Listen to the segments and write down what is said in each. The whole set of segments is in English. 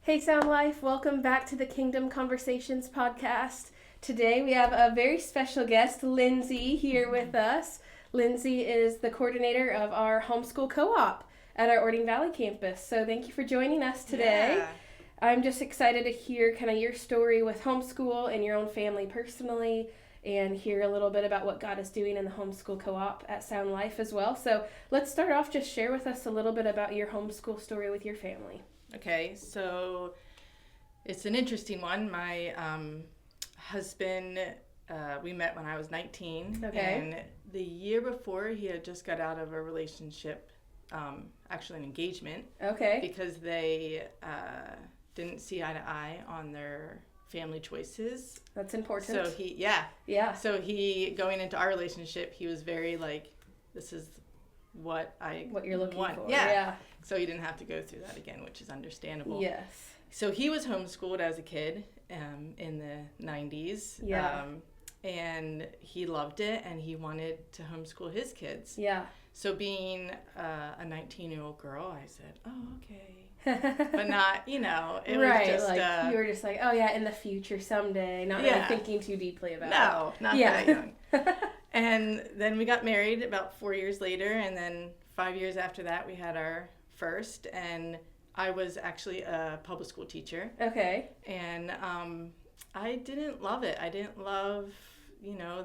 Hey Sound Life, welcome back to the Kingdom Conversations podcast. Today we have a very special guest, Lindsay, here with us. Lindsay is the coordinator of our homeschool co-op at our Ording Valley campus. So thank you for joining us today. Yeah. I'm just excited to hear kind of your story with homeschool and your own family personally, and hear a little bit about what God is doing in the homeschool co-op at Sound Life as well. So let's start off, just share with us a little bit about your homeschool story with your family. Okay, so it's an interesting one. My husband, we met when I was 19. Okay. And the year before, he had just got out of a relationship, actually an engagement. Okay. Because they didn't see eye to eye on their family choices. That's important. So So he, going into our relationship, he was very like, this is what you're looking for. Yeah. So he didn't have to go through that again, which is understandable. Yes. So he was homeschooled as a kid in the 90s. Yeah. And he loved it, and he wanted to homeschool his kids. Yeah. So being a 19-year-old girl, I said, oh, okay. But not, it was just... Like, you were just like, oh, yeah, in the future, someday, not really thinking too deeply about it. No, not that young. And then we got married about 4 years later, and then 5 years after that, we had our first, and I was actually a public school teacher. Okay. And I didn't love it. I didn't love, the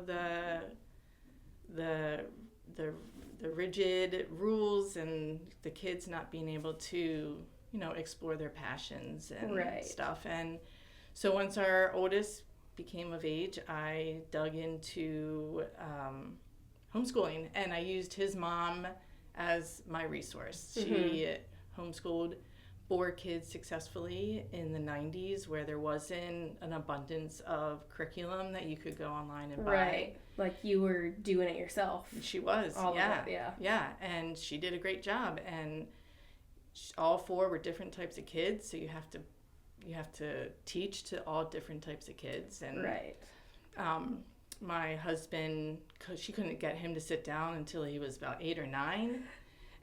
rigid rules and the kids not being able to, explore their passions and stuff. And so once our oldest became of age, I dug into homeschooling, and I used his mom as my resource. Mm-hmm. She homeschooled 4 kids successfully in the 90s, where there wasn't an abundance of curriculum that you could go online and buy. Right. Like you were doing it yourself. She was. All of it, yeah. Yeah, and she did a great job. And all 4 were different types of kids, so you have to teach to all different types of kids. And my husband, she couldn't get him to sit down until he was about 8 or 9.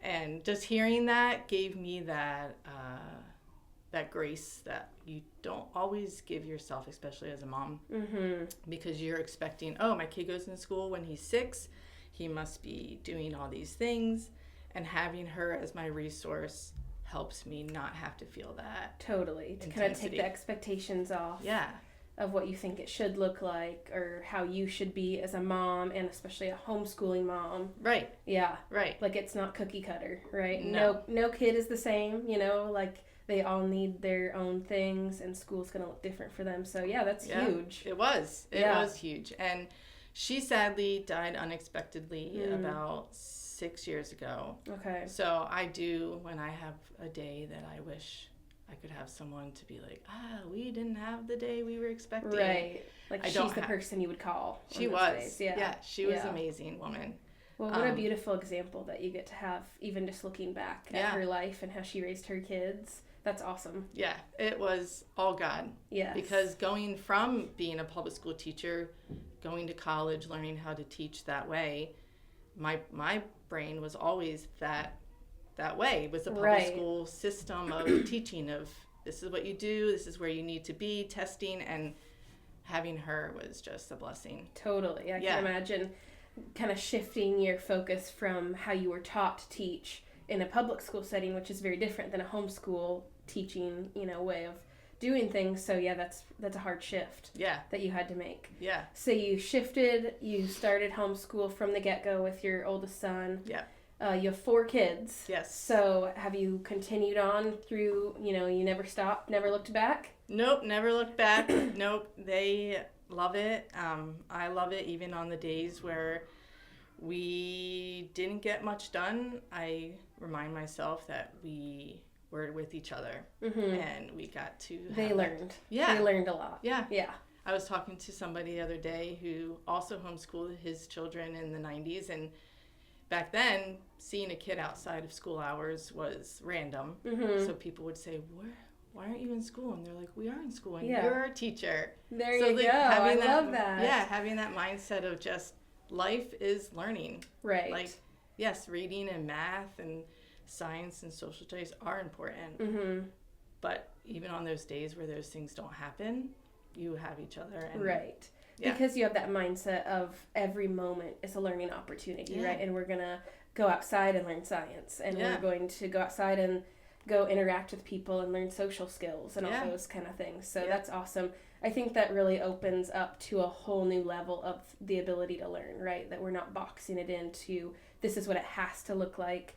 And just hearing that gave me that grace that you don't always give yourself, especially as a mom. Mm-hmm. Because you're expecting, oh, my kid goes into school when he's 6. He must be doing all these things. And having her as my resource helps me not have to feel that. Totally. To kind of take the expectations off. Yeah. Of what you think it should look like, or how you should be as a mom, and especially a homeschooling mom. Right. Yeah. Right. Like it's not cookie cutter, right? No kid is the same, like they all need their own things, and school's going to look different for them. So yeah, that's huge. It was. It was huge. And she sadly died unexpectedly about 6 years ago. Okay. So I do, when I have a day that I wish I could have someone to be like, we didn't have the day we were expecting. Right. Like she's the person you would call. She was. Yeah, she was an amazing woman. Well, what a beautiful example that you get to have, even just looking back at her life and how she raised her kids. That's awesome. Yeah, it was all God. Yes. Because going from being a public school teacher, going to college, learning how to teach that way, my brain was always that way, was the public school system of teaching, of this is what you do, this is where you need to be, testing, and having her was just a blessing. Totally. I can imagine kind of shifting your focus from how you were taught to teach in a public school setting, which is very different than a homeschool teaching, way of doing things. So yeah, that's a hard shift that you had to make. Yeah. So you started homeschool from the get-go with your oldest son. Yeah. You have 4 kids. Yes. So have you continued on through, you never stopped, never looked back? Nope, never looked back. Nope, they love it. I love it even on the days where we didn't get much done. I remind myself that we were with each other, and we got to They learned. Yeah. They learned a lot. Yeah. Yeah. I was talking to somebody the other day who also homeschooled his children in the 90s, and back then, seeing a kid outside of school hours was random. So people would say, why aren't you in school? And they're like, we are in school, and you're a teacher. There you go. I love that. Yeah, having that mindset of just life is learning. Right. Like, yes, reading and math and science and social studies are important. Mm-hmm. But even on those days where those things don't happen, you have each other. And, right. Yeah. Because you have that mindset of every moment is a learning opportunity, right? And we're going to go outside and learn science. And we're going to go outside and go interact with people and learn social skills and all those kind of things. So that's awesome. I think that really opens up to a whole new level of the ability to learn, right? That we're not boxing it into this is what it has to look like.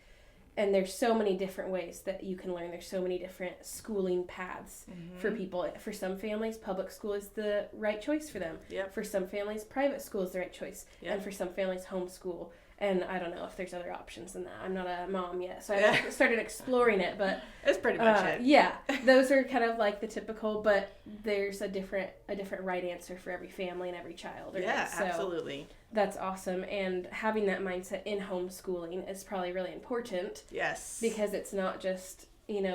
And there's so many different ways that you can learn. There's so many different schooling paths for people. For some families, public school is the right choice for them. Yep. For some families, private school is the right choice. Yep. And for some families, homeschool. And I don't know if there's other options than that. I'm not a mom yet, so I started exploring it. But that's pretty much it. Yeah, those are kind of like the typical, but there's a different right answer for every family and every child. Right? Yeah, so absolutely. That's awesome. And having that mindset in homeschooling is probably really important. Yes. Because it's not just,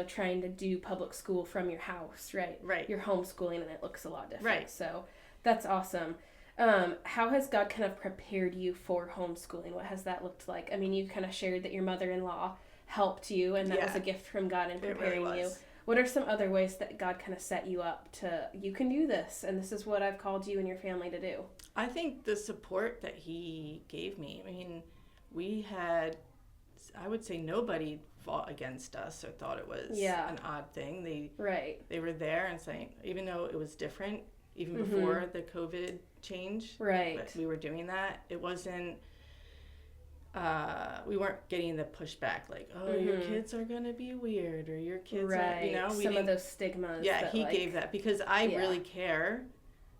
trying to do public school from your house, right? Right. You're homeschooling and it looks a lot different. Right. So that's awesome. How has God kind of prepared you for homeschooling? What has that looked like? I mean, you kind of shared that your mother-in-law helped you and that was a gift from God in preparing you. What are some other ways that God kind of set you up to, you can do this and this is what I've called you and your family to do? I think the support that he gave me, I mean, we had, I would say nobody fought against us or thought it was an odd thing. They were there and saying, even though it was different, even before the COVID change, but we were doing that. It wasn't, we weren't getting the pushback like, oh, your kids are going to be weird or your kids are, some of those stigmas. Yeah, he gave that because I really care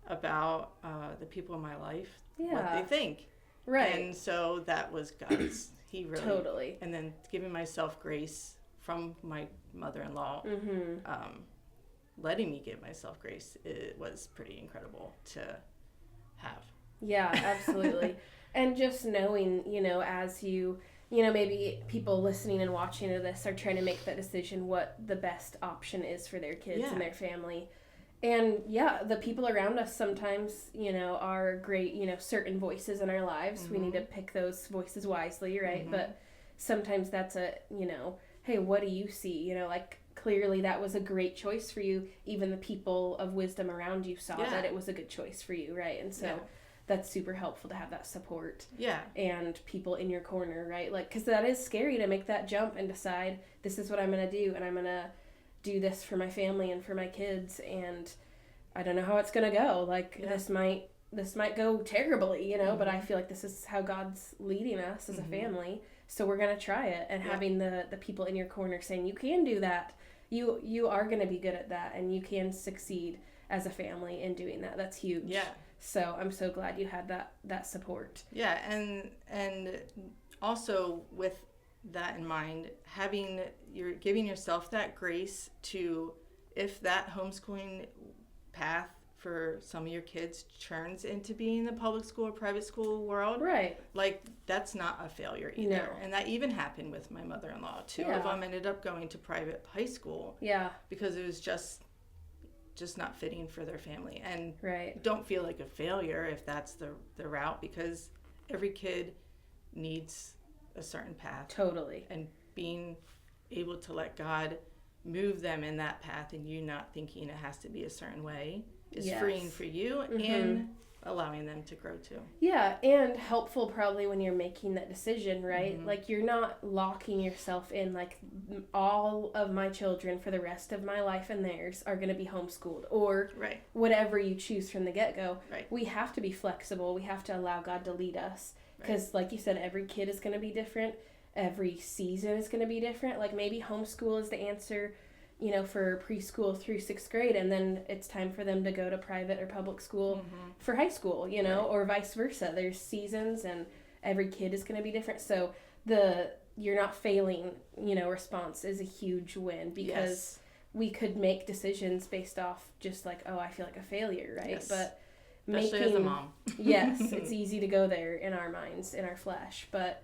about the people in my life, what they think. Right. And so that was God's, he really. Totally. And then giving myself grace from my mother-in-law, letting me give myself grace, it was pretty incredible to have. Yeah, absolutely. And just knowing, as you, maybe people listening and watching to this are trying to make that decision what the best option is for their kids and their family. And the people around us sometimes, are great, certain voices in our lives. We need to pick those voices wisely, right? But sometimes that's a, hey, what do you see? Clearly that was a great choice for you. Even the people of wisdom around you saw that it was a good choice for you, right? And so that's super helpful to have that support. Yeah. And people in your corner, right? Because that is scary to make that jump and decide this is what I'm going to do, and I'm going to do this for my family and for my kids, and I don't know how it's going to go. This might go terribly, but I feel like this is how God's leading us as a family. So we're going to try it, and having the people in your corner saying, you can do that. You are going to be good at that, and you can succeed as a family in doing that. That's huge. Yeah. So I'm so glad you had that support. Yeah, and also with that in mind, you're giving yourself that grace to, if that homeschooling path for some of your kids turns into being in the public school or private school world, right? That's not a failure either. No. And that even happened with my mother-in-law. Two of them ended up going to private high school. Yeah. Because it was just not fitting for their family. And don't feel like a failure if that's the route, because every kid needs a certain path. Totally. And being able to let God move them in that path and you not thinking it has to be a certain way is freeing for you and allowing them to grow too. Yeah, and helpful probably when you're making that decision, right? You're not locking yourself in all of my children for the rest of my life and theirs are going to be homeschooled or whatever you choose from the get-go. Right. We have to be flexible. We have to allow God to lead us because like you said, every kid is going to be different. Every season is going to be different. Maybe homeschool is the answer, for preschool through 6th grade, and then it's time for them to go to private or public school for high school, or vice versa. There's seasons and every kid is going to be different. So you're not failing, response is a huge win because we could make decisions based off just I feel like a failure, right? Yes. But especially as a mom. Yes, it's easy to go there in our minds, in our flesh, but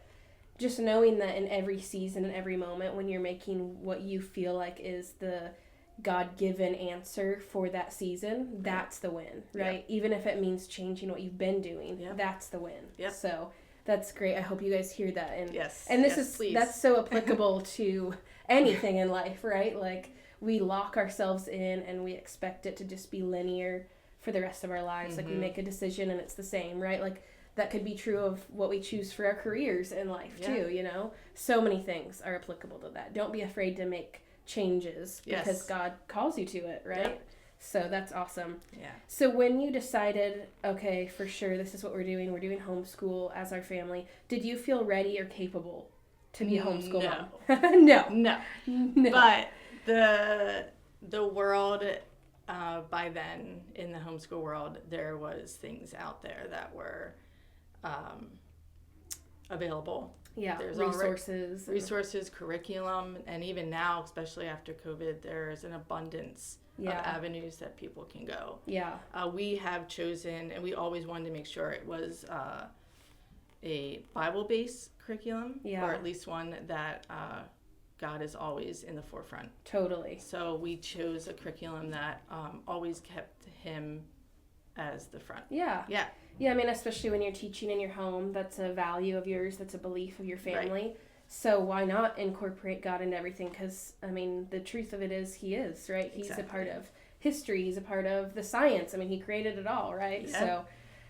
just knowing that in every season and every moment when you're making what you feel like is the God-given answer for that season, that's the win, right? Yep. Even if it means changing what you've been doing, that's the win. Yep. So That's great. I hope you guys hear that. And yes. And Please. That's so applicable to anything in life, right? Like, we lock ourselves in and we expect it to just be linear for the rest of our lives. Like, we make a decision and it's the same, right? Like, that could be true of what we choose for our careers in life too, you know? So many things are applicable to that. Don't be afraid to make changes because God calls you to it, right? Yep. So that's awesome. Yeah. So when you decided, okay, for sure, this is what we're doing homeschool as our family, did you feel ready or capable to be a homeschool mom? No. But the world, by then, in the homeschool world, there was things out there that were available. Yeah, there's resources, curriculum, and even now, especially after COVID, there's an abundance of avenues that people can go. Yeah. We have chosen, and we always wanted to make sure it was a Bible-based curriculum, or at least one that God is always in the forefront. Totally. So we chose a curriculum that always kept him as the front. Yeah. Yeah. Yeah, I mean, especially when you're teaching in your home, that's a value of yours, that's a belief of your family. Right. So why not incorporate God into everything? Because, I mean, the truth of it is he is, right? He's a part of history. He's a part of the science. I mean, he created it all, right? Yeah. So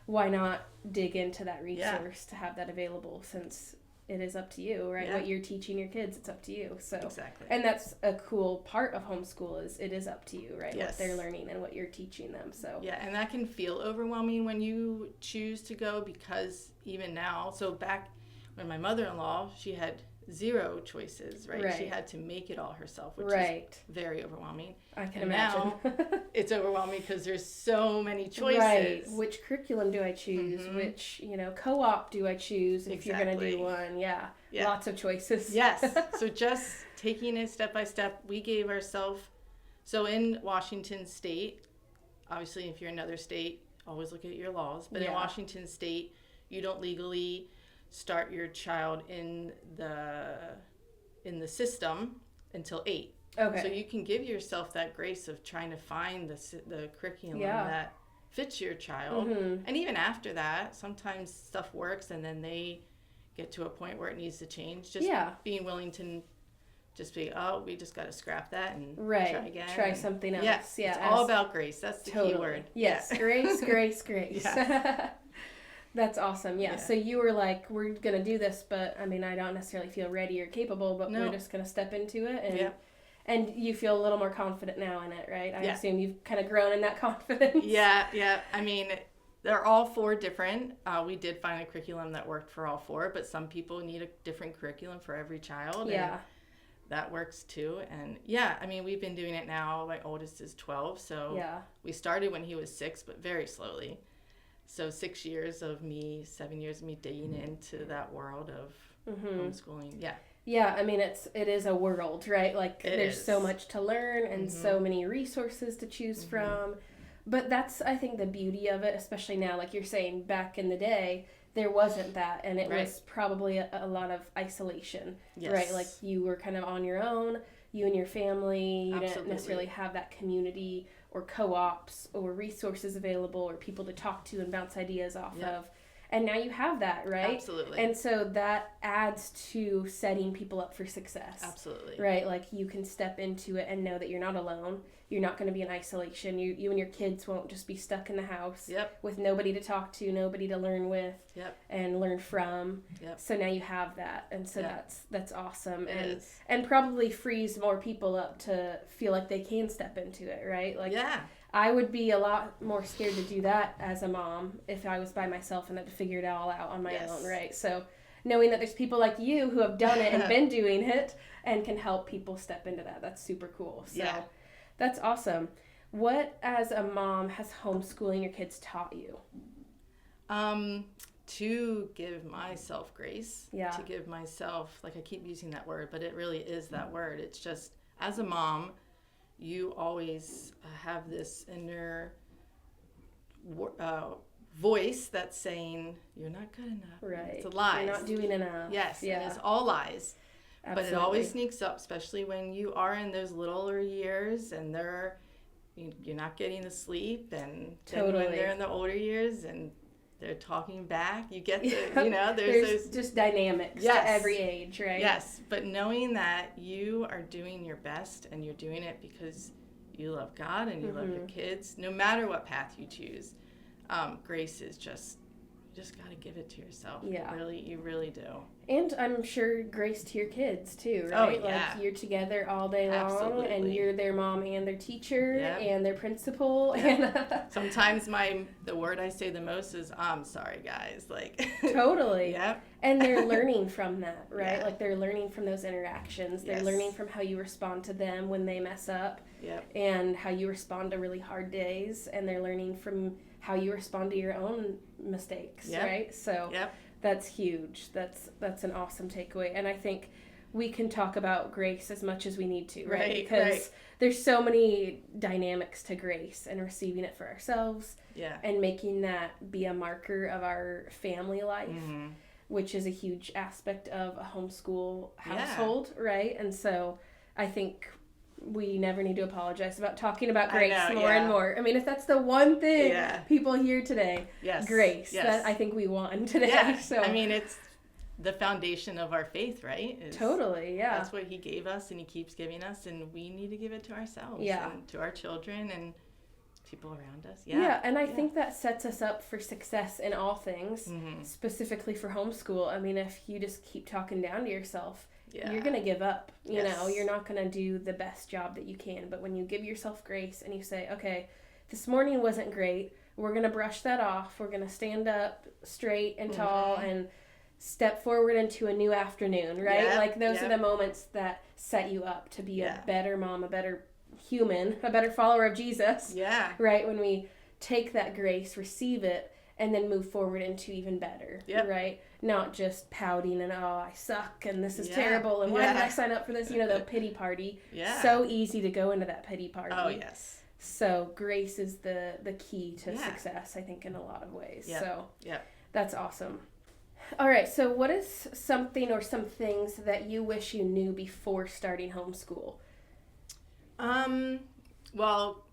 why not dig into that resource to have that available, since it is up to you, right? Yeah. What you're teaching your kids, it's up to you. So exactly. And that's a cool part of homeschool, is it is up to you, right? Yes. What they're learning and what you're teaching them. So yeah, and that can feel overwhelming when you choose to go, because even now, so back when my mother-in-law, she had 0 choices, right? She had to make it all herself, which is very overwhelming. I can imagine. Now it's overwhelming because there's so many choices. Right. Which curriculum do I choose? Which, co-op do I choose if you're going to do one? Yeah. Lots of choices. Yes. So just taking it step by step, we gave ourselves, so in Washington State, obviously if you're in another state, always look at your laws, but in Washington State, you don't legally start your child in the system until 8. Okay. So you can give yourself that grace of trying to find the curriculum that fits your child. Mm-hmm. And even after that, sometimes stuff works and then they get to a point where it needs to change. Just being willing to just be, we just got to scrap that and try again. Try something else. Yes. Yeah. It's all about grace. That's the key word. Yes. Grace, grace, grace. That's awesome. Yeah. So you were like, we're going to do this, but I mean, I don't necessarily feel ready or capable, but we're just going to step into it. And you feel a little more confident now in it, right? I assume you've kind of grown in that confidence. Yeah. I mean, they're all 4 different. We did find a curriculum that worked for all 4, but some people need a different curriculum for every child. Yeah. And that works too. And I mean, we've been doing it now. My oldest is 12. So we started when he was 6, but very slowly. So 6 years of me, 7 years of me digging into that world of homeschooling. Yeah. Yeah, I mean, it is a world, right? Like, there's so much to learn and so many resources to choose from. But that's, I think, the beauty of it, especially now, like you're saying, back in the day, there wasn't that. And it was probably a lot of isolation, right? Like, you were kind of on your own, you and your family. You didn't necessarily have that community or co-ops or resources available or people to talk to and bounce ideas off of. And now you have that, right? Absolutely. And so that adds to setting people up for success. Absolutely. Right? Like, you can step into it and know that you're not alone. You're not going to be in isolation. You and your kids won't just be stuck in the house with nobody to talk to, nobody to learn with and learn from. So now you have that. And so that's awesome. And probably frees more people up to feel like they can step into it, right? Like, I would be a lot more scared to do that as a mom if I was by myself and had to figure it all out on my own, right? So knowing that there's people like you who have done it and been doing it and can help people step into that, that's super cool. So that's awesome. What, as a mom, has homeschooling your kids taught you? To give myself grace. To give myself, like, I keep using that word, but it really is that word. It's just, as a mom, you always have this inner voice that's saying, you're not good enough. Right. It's a lie. You're not doing enough. Yes. And it's all lies. Absolutely. But it always sneaks up, especially when you are in those littler years and you're not getting the sleep, and then when they're in the older years and They're talking back. You get the, there's just dynamics to every age, right? Yes, but knowing that you are doing your best and you're doing it because you love God and you love your kids, no matter what path you choose, grace is just, you just got to give it to yourself. Yeah. You really do. And I'm sure grace to your kids too, right? Oh, yeah. Like you're together all day long. Absolutely. And you're their mom and their teacher and their principal. Yep. And sometimes the word I say the most is, I'm sorry, guys. Like totally. Yep. And they're learning from that, right? Yeah. Like they're learning from those interactions. They're learning from how you respond to them when they mess up. Yep. And how you respond to really hard days. And they're learning from how you respond to your own mistakes, right? So that's huge. That's an awesome takeaway. And I think we can talk about grace as much as we need to, right? Because there's so many dynamics to grace and receiving it for ourselves and making that be a marker of our family life, which is a huge aspect of a homeschool household, right? And so I think we never need to apologize about talking about grace more and more. I mean, if that's the one thing people hear today, grace, that I think we won today. Yeah. So I mean, it's the foundation of our faith, right? Totally, yeah. That's what he gave us and he keeps giving us, and we need to give it to ourselves and to our children and people around us. Yeah, and I think that sets us up for success in all things, specifically for homeschool. I mean, if you just keep talking down to yourself, you're going to give up. You know, you're not going to do the best job that you can. But when you give yourself grace and you say, okay, this morning wasn't great. We're going to brush that off. We're going to stand up straight and tall and step forward into a new afternoon, right? Like those are the moments that set you up to be a better mom, a better human, a better follower of Jesus. Yeah. Right? When we take that grace, receive it, and then move forward into even better, right? Not just pouting and, oh, I suck and this is terrible and why did I sign up for this? You know, the pity party. So easy to go into that pity party. Oh, yes. So grace is the key to success, I think, in a lot of ways. So that's awesome. All right, so what is something or some things that you wish you knew before starting homeschool? Well,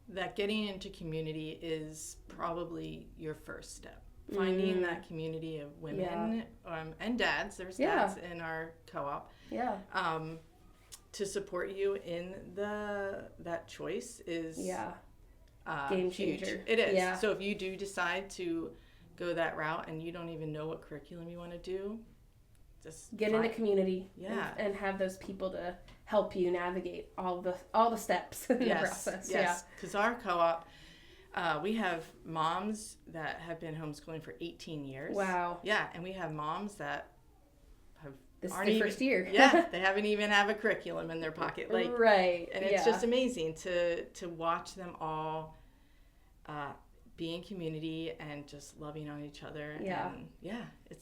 that getting into community is probably your first step. Finding that community of women and dads, there's dads in our co-op, to support you in that choice is game changer. Huge. It is. Yeah. So if you do decide to go that route and you don't even know what curriculum you want to do, just get in the community and have those people to help you navigate all the steps in the process. Yes, because our co-op, we have moms that have been homeschooling for 18 years. Wow. Yeah, and we have moms that this is the first year. They haven't even have a curriculum in their pocket. Like, right. And it's just amazing to watch them all be in community and just loving on each other. And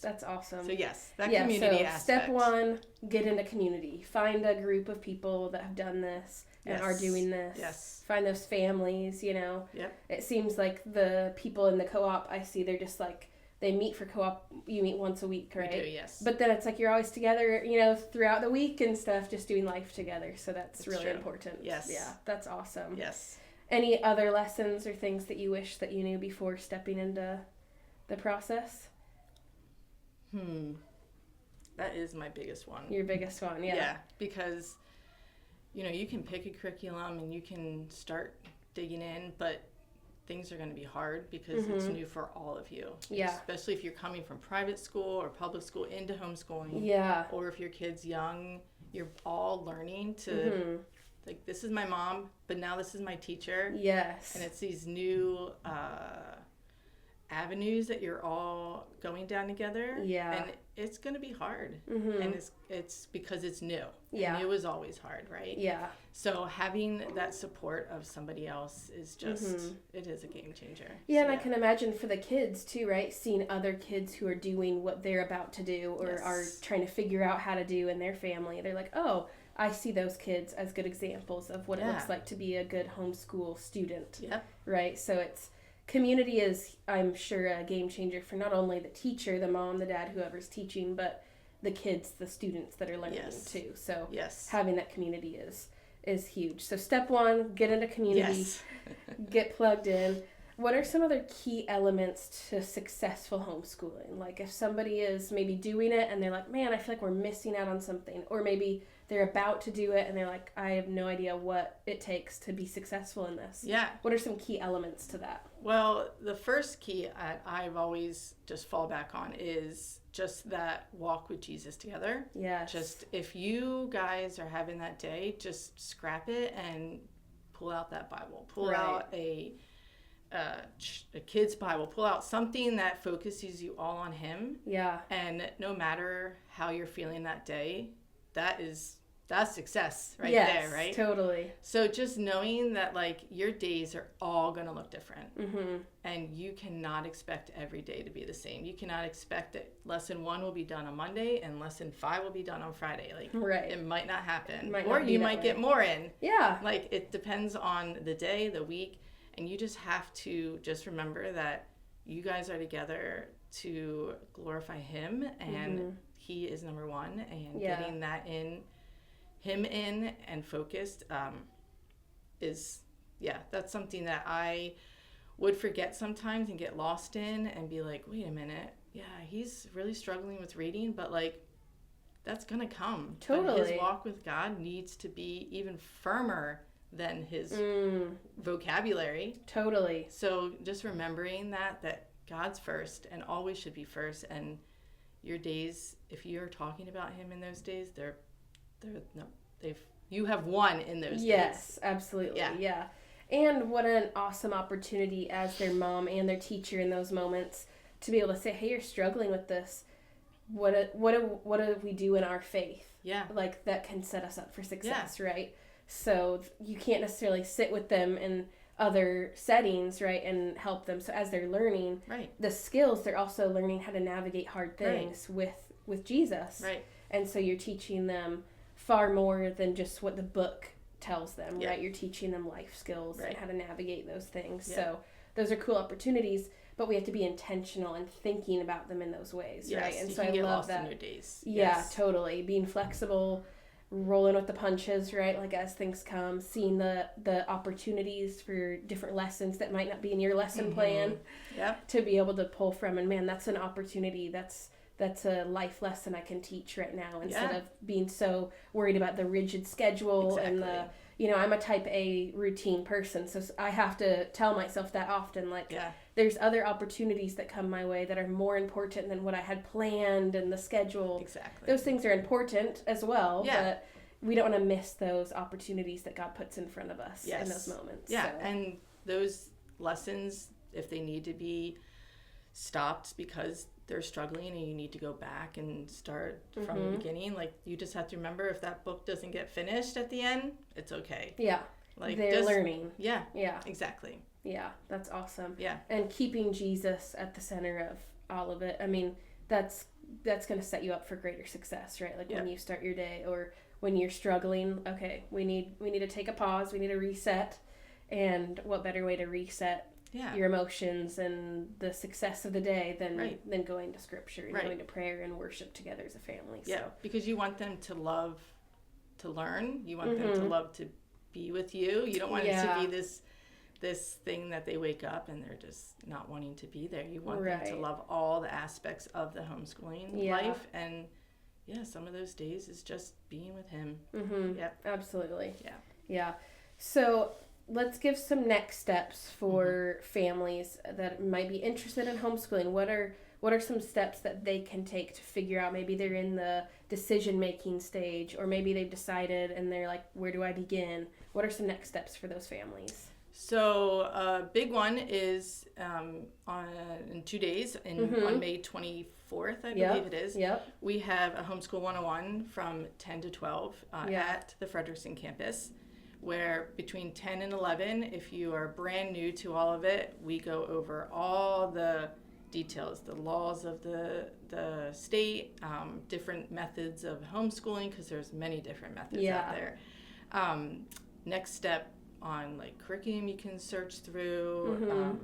that's awesome. So yes, that community aspect. Step one, get into community. Find a group of people that have done this and are doing this. Yes. Find those families, you know. Yep. It seems like the people in the co-op I see, they're just like, they meet for co-op, you meet once a week, right? We do, yes. But then it's like you're always together, you know, throughout the week and stuff, just doing life together. So that's really true. important. Yes. Yeah, that's awesome. Yes. Any other lessons or things that you wish that you knew before stepping into the process? That is my biggest one. Your biggest one, yeah. Yeah, because, you know, you can pick a curriculum and you can start digging in, but things are going to be hard because it's new for all of you. Yeah. Especially if you're coming from private school or public school into homeschooling. Yeah. Or if your kid's young, you're all learning to... Like, this is my mom, but now this is my teacher. Yes. And it's these new avenues that you're all going down together. Yeah. And it's going to be hard. And it's because it's new. Yeah. And new is always hard, right? Yeah. So having that support of somebody else is just, it is a game changer. Yeah, and I can imagine for the kids too, right? Seeing other kids who are doing what they're about to do or are trying to figure out how to do in their family. They're like, oh, I see those kids as good examples of what it looks like to be a good homeschool student. Yep. Right? So community is, I'm sure, a game changer for not only the teacher, the mom, the dad, whoever's teaching, but the kids, the students that are learning too. So having that community is huge. So step one, get into community, get plugged in. What are some other key elements to successful homeschooling? Like if somebody is maybe doing it and they're like, man, I feel like we're missing out on something. Or maybe they're about to do it and they're like, I have no idea what it takes to be successful in this. Yeah. What are some key elements to that? Well, the first key I've always just fall back on is just that walk with Jesus together. Yes. Just if you guys are having that day, just scrap it and pull out that Bible. Pull out a kid's Bible. Pull out something that focuses you all on him. Yeah. And no matter how you're feeling that day, that's success there, right? Totally. So just knowing that like your days are all going to look different, and you cannot expect every day to be the same. You cannot expect that lesson 1 will be done on Monday and lesson 5 will be done on Friday. Like it might not happen, or you might get more in. Yeah. Like it depends on the day, the week, and you just have to just remember that you guys are together to glorify him, and he is number one, and getting that in and focused that's something that I would forget sometimes and get lost in and be like, wait a minute, he's really struggling with reading, but like that's gonna come. Totally. But his walk with God needs to be even firmer than his vocabulary. Totally. So just remembering that God's first and always should be first, and your days, if you're talking about him in those days, you have won in those days. Yes, absolutely. Yeah. And what an awesome opportunity as their mom and their teacher in those moments to be able to say, hey, you're struggling with this. What do we do in our faith? Yeah. Like that can set us up for success, right? So you can't necessarily sit with them in other settings, right, and help them. So as they're learning the skills, they're also learning how to navigate hard things with Jesus. Right. And so you're teaching them far more than just what the book tells them, right? You're teaching them life skills and how to navigate those things. So those are cool opportunities, but we have to be intentional and thinking about them in those ways, right? And so I love that. In your days. Yeah, totally. Being flexible, rolling with the punches, right? Like as things come, seeing the opportunities for different lessons that might not be in your lesson plan to be able to pull from. And man, that's an opportunity. That's a life lesson I can teach right now instead of being so worried about the rigid schedule and I'm a type A routine person. So I have to tell myself that often, like there's other opportunities that come my way that are more important than what I had planned and the schedule. Exactly. Those things are important as well, but we don't want to miss those opportunities that God puts in front of us in those moments. Yeah, and those lessons, if they need to be stopped because they're struggling and you need to go back and start from the beginning, like you just have to remember if that book doesn't get finished at the end, it's okay. Yeah. Like they're learning. Yeah. Yeah. Exactly. Yeah, that's awesome. Yeah. And keeping Jesus at the center of all of it. I mean, that's going to set you up for greater success, right? Like when you start your day or when you're struggling, okay, we need to take a pause, we need to reset. And what better way to reset your emotions and the success of the day than going to scripture and going to prayer and worship together as a family. Yeah, because you want them to love to learn. You want them to love to be with you. You don't want it to be this thing that they wake up and they're just not wanting to be there. You want them to love all the aspects of the homeschooling life. And some of those days is just being with him. Yep. Absolutely. Yeah. Yeah. So let's give some next steps for families that might be interested in homeschooling. What are some steps that they can take to figure out? Maybe they're in the decision-making stage, or maybe they've decided and they're like, where do I begin? What are some next steps for those families? So a big one is in 2 days, on May 24th, I believe it is. Yep. We have a Homeschool 101 from 10 to 12 at the Frederickson campus, where between 10 and 11, if you are brand new to all of it, we go over all the details, the laws of the state, different methods of homeschooling, because there's many different methods out there. Next step on like curriculum you can search through,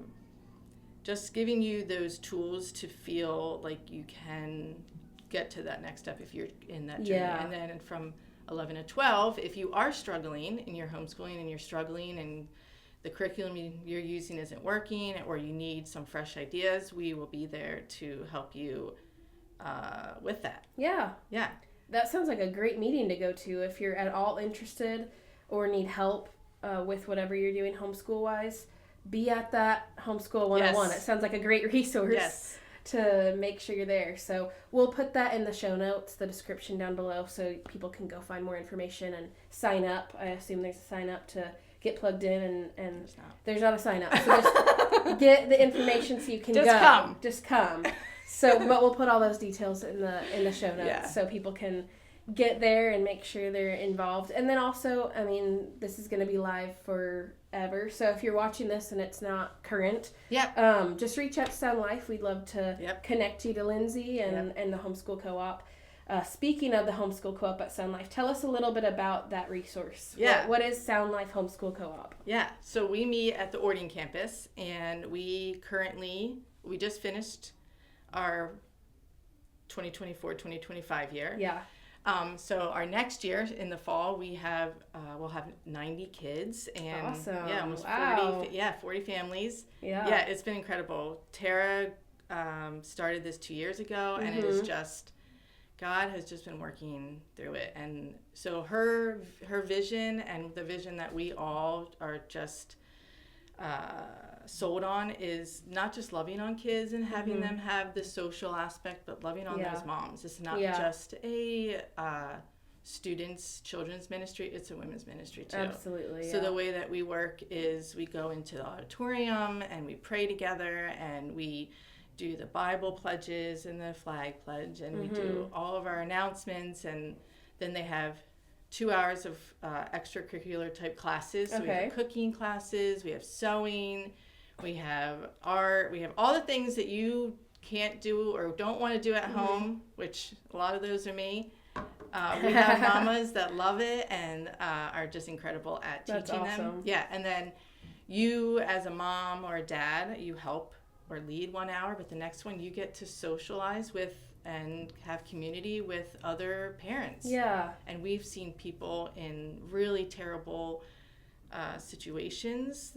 just giving you those tools to feel like you can get to that next step if you're in that journey. And then from 11 to 12, if you are struggling in your homeschooling and you're struggling and the curriculum you're using isn't working or you need some fresh ideas, we will be there to help you with that. Yeah. Yeah. That sounds like a great meeting to go to if you're at all interested or need help with whatever you're doing homeschool-wise. Be at that Homeschool 101. Yes. It sounds like a great resource. Yes. To make sure you're there. So we'll put that in the show notes, the description down below, so people can go find more information and sign up. I assume there's a sign up to get plugged in, and there's not a sign up. So just get the information so you can just go. Come. Just come. So, but we'll put all those details in the show notes so people can get there and make sure they're involved. And then also, I mean, this is going to be live forever. So if you're watching this and it's not current, just reach out to Sound Life. We'd love to connect you to Lindsay and the Homeschool Co-op. Speaking of the Homeschool Co-op at Sound Life, tell us a little bit about that resource. Yeah. What is Sound Life Homeschool Co-op? Yeah. So we meet at the Ording campus, and we just finished our 2024-2025 year. Yeah. So our next year in the fall, we'll have 90 kids and awesome. Almost 40 families. Yeah. It's been incredible. Tara started this 2 years ago, and it is just, God has just been working through it. And so her vision and the vision that we all are just sold on is not just loving on kids and having them have the social aspect, but loving on those moms. It's not just a children's ministry, it's a women's ministry too. Absolutely. So the way that we work is we go into the auditorium and we pray together, and we do the Bible pledges and the flag pledge, and we do all of our announcements, and then they have 2 hours of extracurricular type classes. So we have cooking classes, we have sewing, we have art, we have all the things that you can't do or don't want to do at home, which a lot of those are me. We have mamas that love it and are just incredible at teaching them. Yeah, and then you as a mom or a dad, you help or lead 1 hour, but the next one you get to socialize with and have community with other parents. Yeah. And we've seen people in really terrible situations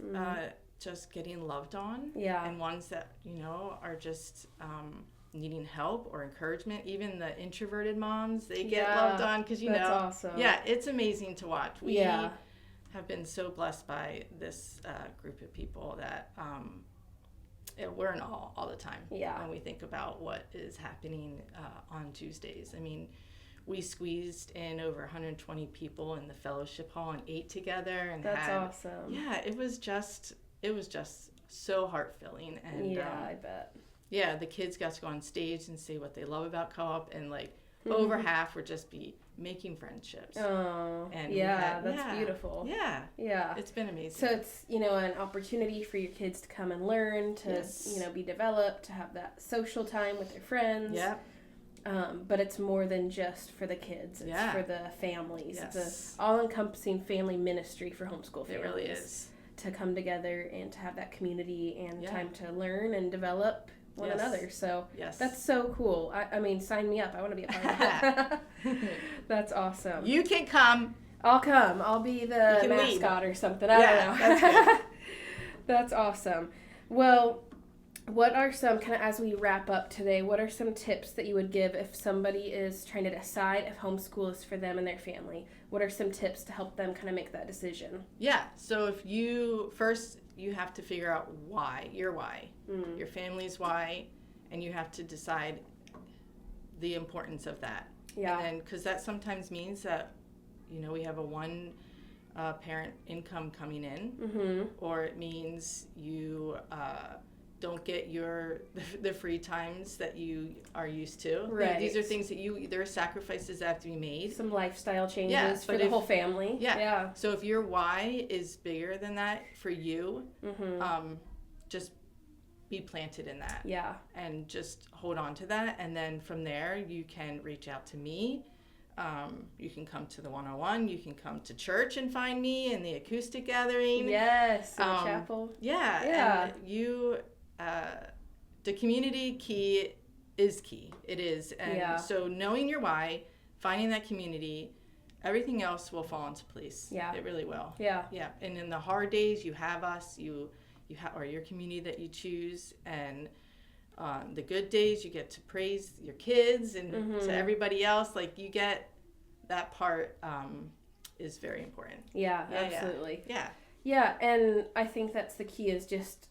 just getting loved on. Yeah. And ones that, are just needing help or encouragement. Even the introverted moms, they get loved on because, that's awesome. Yeah, it's amazing to watch. We have been so blessed by this group of people that we're in awe all the time when we think about what is happening on Tuesdays. I mean, we squeezed in over 120 people in the fellowship hall and ate together. And that's awesome. Yeah, it was just so heart-filling. And I bet. Yeah, the kids got to go on stage and say what they love about co-op, and over half would just be making friendships. Oh, and that's beautiful. Yeah. Yeah. It's been amazing. So it's, an opportunity for your kids to come and learn, to, be developed, to have that social time with their friends. Yeah. But it's more than just for the kids. It's for the families. Yes. It's an all-encompassing family ministry for homeschool families. It really is. To come together and to have that community and time to learn and develop one another. So that's so cool. I mean, sign me up. I want to be a part of that. That's awesome. You can come. I'll come. I'll be the mascot or something. I don't know. That's good. That's awesome. Well, what are some, kind of as we wrap up today, what are some tips that you would give if somebody is trying to decide if homeschool is for them and their family? What are some tips to help them kind of make that decision? Yeah. So if you have to figure out why, your family's why, and you have to decide the importance of that. Yeah. And because that sometimes means that, we have a one parent income coming in, or it means you don't get the free times that you are used to. Right. These are things that there are sacrifices that have to be made. Some lifestyle changes for the whole family. Yeah. So if your why is bigger than that for you, just be planted in that. Yeah. And just hold on to that. And then from there, you can reach out to me. You can come to the 101. You can come to church and find me in the acoustic gathering. Yes, in the chapel. Yeah. Yeah. And the community key is key. It is. And so knowing your why, finding that community, everything else will fall into place. Yeah. It really will. Yeah. Yeah. And in the hard days, you have us, you have, or your community that you choose. And the good days, you get to praise your kids and to everybody else. Like, you get that part is very important. Yeah, absolutely. Yeah. Yeah, and I think that's the key, is just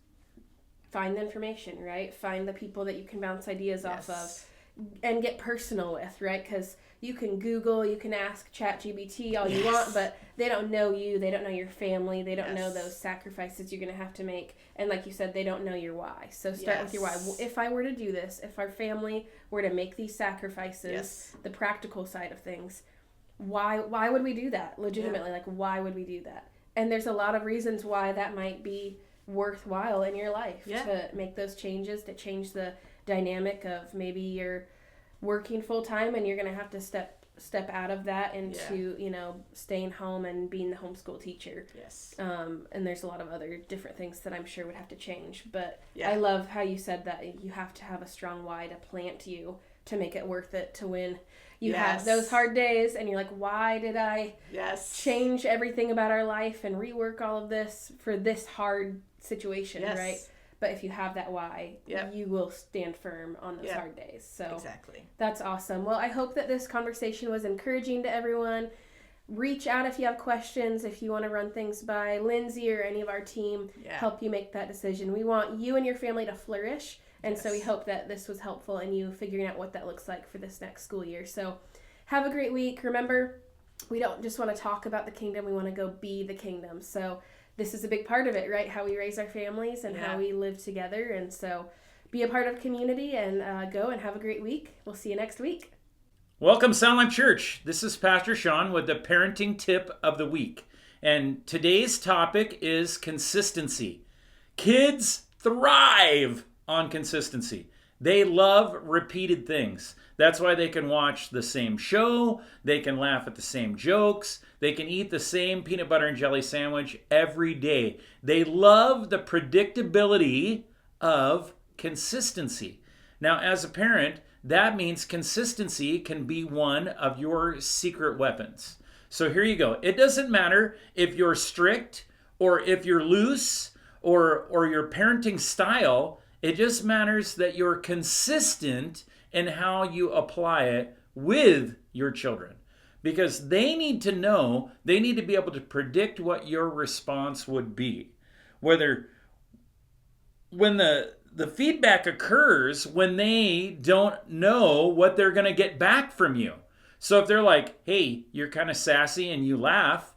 find the information, right? Find the people that you can bounce ideas off of and get personal with, right? Because you can Google, you can ask ChatGPT all you want, but they don't know you, they don't know your family, they don't know those sacrifices you're going to have to make. And like you said, they don't know your why. So start with your why. If I were to do this, if our family were to make these sacrifices, the practical side of things, why would we do that? Legitimately, like, why would we do that? And there's a lot of reasons why that might be worthwhile in your life to make those changes, to change the dynamic of maybe you're working full time and you're going to have to step out of that into, you know, staying home and being the homeschool teacher. Yes. And there's a lot of other different things that I'm sure would have to change. But I love how you said that you have to have a strong why to plant you to make it worth it, to when you have those hard days and you're like, why did I change everything about our life and rework all of this for this hard situation, right? But if you have that why, you will stand firm on those hard days. So that's awesome. Well, I hope that this conversation was encouraging to everyone. Reach out if you have questions, if you want to run things by Lindsay or any of our team, help you make that decision. We want you and your family to flourish. And so we hope that this was helpful in you figuring out what that looks like for this next school year. So have a great week. Remember, we don't just want to talk about the kingdom. We want to go be the kingdom. So this is a big part of it, right? How we raise our families and how we live together. And so be a part of community and go and have a great week. We'll see you next week. Welcome, Sound Life Church. This is Pastor Sean with the parenting tip of the week. And today's topic is consistency. Kids thrive on consistency. They love repeated things. That's why they can watch the same show, they can laugh at the same jokes, they can eat the same peanut butter and jelly sandwich every day. They love the predictability of consistency. Now, as a parent, that means consistency can be one of your secret weapons. So here you go. It doesn't matter if you're strict or if you're loose or your parenting style. It just matters that you're consistent in how you apply it with your children. Because they need to know, they need to be able to predict what your response would be. Whether when the feedback occurs when they don't know what they're going to get back from you. So if they're like, hey, you're kind of sassy and you laugh,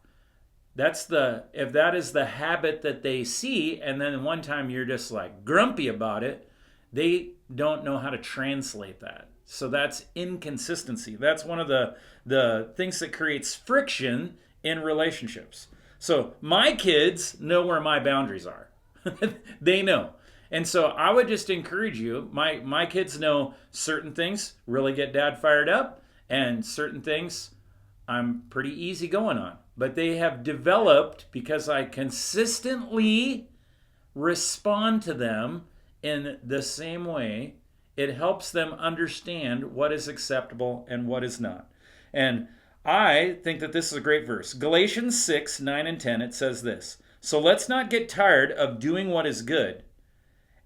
if that is the habit that they see, and then one time you're just like grumpy about it, they don't know how to translate that. So that's inconsistency. That's one of the things that creates friction in relationships. So my kids know where my boundaries are. They know. And so I would just encourage you, my kids know certain things really get dad fired up, and certain things I'm pretty easy going on. But they have developed, because I consistently respond to them in the same way, it helps them understand what is acceptable and what is not. And I think that this is a great verse. Galatians 6:9 and 10, it says this: "So let's not get tired of doing what is good.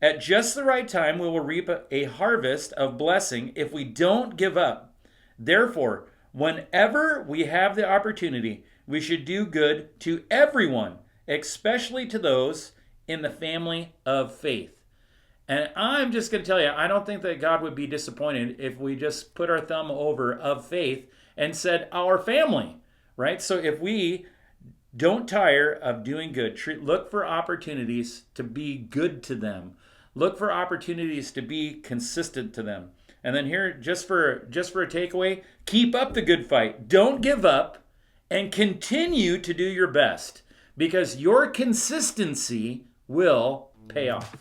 At just the right time, we will reap a harvest of blessing if we don't give up. Therefore, whenever we have the opportunity, we should do good to everyone, especially to those in the family of faith." And I'm just going to tell you, I don't think that God would be disappointed if we just put our thumb over of faith and said our family, right? So if we don't tire of doing good, look for opportunities to be good to them. Look for opportunities to be consistent to them. And then here, just for a takeaway, keep up the good fight. Don't give up. And continue to do your best, because your consistency will pay off.